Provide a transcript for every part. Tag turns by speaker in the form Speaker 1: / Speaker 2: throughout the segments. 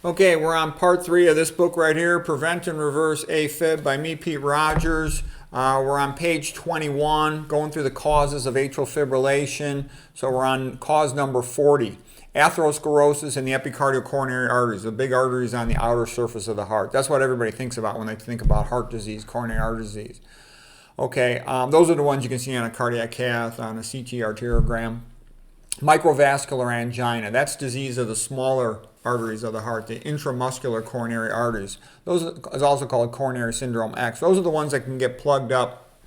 Speaker 1: Okay, we're on part 3 of this book right here, Prevent and Reverse AFib by me, Pete Rogers. We're on page 21, going through the causes of atrial fibrillation. So we're on cause number 40, atherosclerosis in the epicardial coronary arteries, the big arteries on the outer surface of the heart. That's what everybody thinks about when they think about heart disease, coronary artery disease. Okay, those are the ones you can see on a cardiac cath, on a CT arteriogram. Microvascular angina, that's disease of the smaller arteries of the heart, the intramuscular coronary arteries. Those is also called coronary syndrome X. Those are the ones that can get plugged up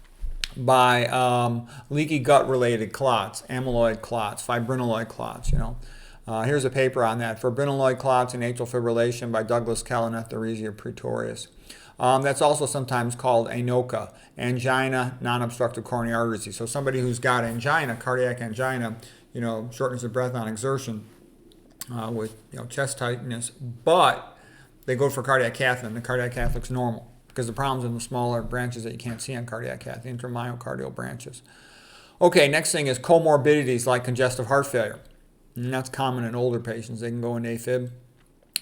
Speaker 1: by leaky gut related clots, amyloid clots, fibrinolytic clots, Here's a paper on that, fibrinolytic clots and atrial fibrillation by Douglas Kell and Etheresia Pretorius. That's also sometimes called ANOCA, angina, non-obstructive coronary artery disease. So somebody who's got angina, cardiac angina, shortness of breath on exertion, with chest tightness, but they go for cardiac cath and the cardiac cath looks normal because the problem's in the smaller branches that you can't see on cardiac cath, the intramyocardial branches. Okay, next thing is comorbidities like congestive heart failure. And that's common in older patients. They can go into AFib.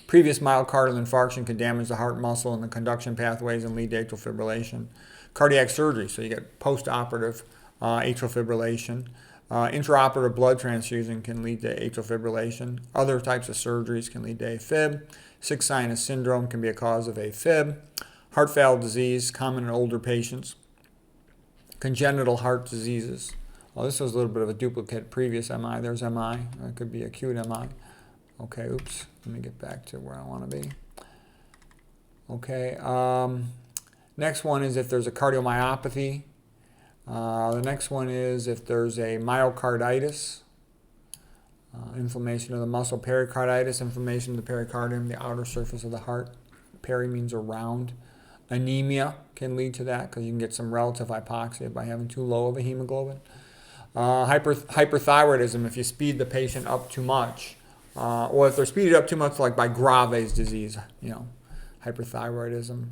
Speaker 1: Previous myocardial infarction can damage the heart muscle and the conduction pathways and lead to atrial fibrillation. Cardiac surgery, so you get post-operative atrial fibrillation. Intraoperative blood transfusion can lead to atrial fibrillation. Other types of surgeries can lead to AFib. Sick sinus syndrome can be a cause of AFib. Heart valve disease, common in older patients. Congenital heart diseases. Well, this was a little bit of a duplicate previous MI. There's MI. It could be acute MI. Okay, oops. Let me get back to where I want to be. Okay. Next one is if there's a cardiomyopathy. The next one is if there's a myocarditis, inflammation of the muscle, pericarditis, inflammation of the pericardium, the outer surface of the heart. Peri means around. Anemia can lead to that because you can get some relative hypoxia by having too low of a hemoglobin. Hyperthyroidism, if you speed the patient up too much, or if they're speeded up too much, like by Graves' disease, hyperthyroidism.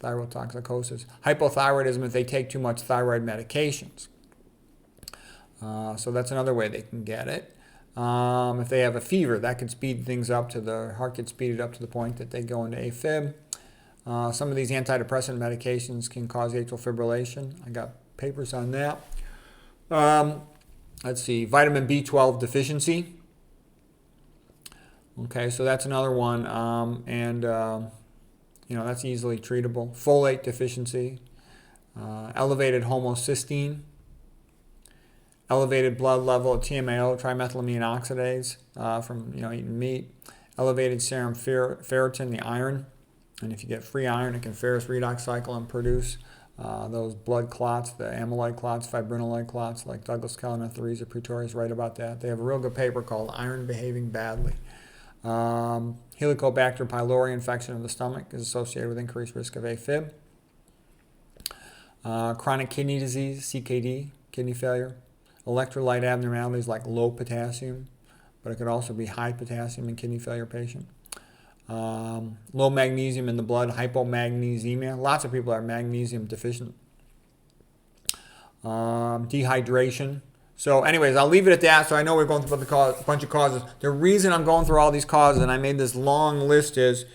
Speaker 1: Thyrotoxicosis. Hypothyroidism if they take too much thyroid medications. So that's another way they can get it. If they have a fever, that can speed things up the heart gets speeded up to the point that they go into AFib. Some of these antidepressant medications can cause atrial fibrillation. I got papers on that. Let's see, vitamin B12 deficiency. Okay, so that's another one. That's easily treatable. Folate deficiency, elevated homocysteine, elevated blood level of TMAO, trimethylamine oxidase, from eating meat, elevated serum ferritin, the iron, and if you get free iron, it can ferrous redox cycle and produce those blood clots, the amyloid clots, fibrinolytic clots, like Douglas Kell and Etheresia Pretorius write about that. They have a real good paper called Iron Behaving Badly. Helicobacter pylori infection of the stomach is associated with increased risk of AFib. Chronic kidney disease, CKD, kidney failure. Electrolyte abnormalities like low potassium, but it could also be high potassium in kidney failure patient. Low magnesium in the blood, hypomagnesemia. Lots of people are magnesium deficient. Dehydration. So anyways, I'll leave it at that. So I know we're going through a bunch of causes. The reason I'm going through all these causes, and I made this long list, is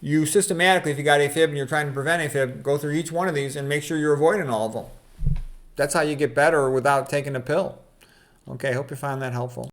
Speaker 1: you systematically, if you got AFib and you're trying to prevent AFib, go through each one of these and make sure you're avoiding all of them. That's how you get better without taking a pill. Okay, hope you found that helpful.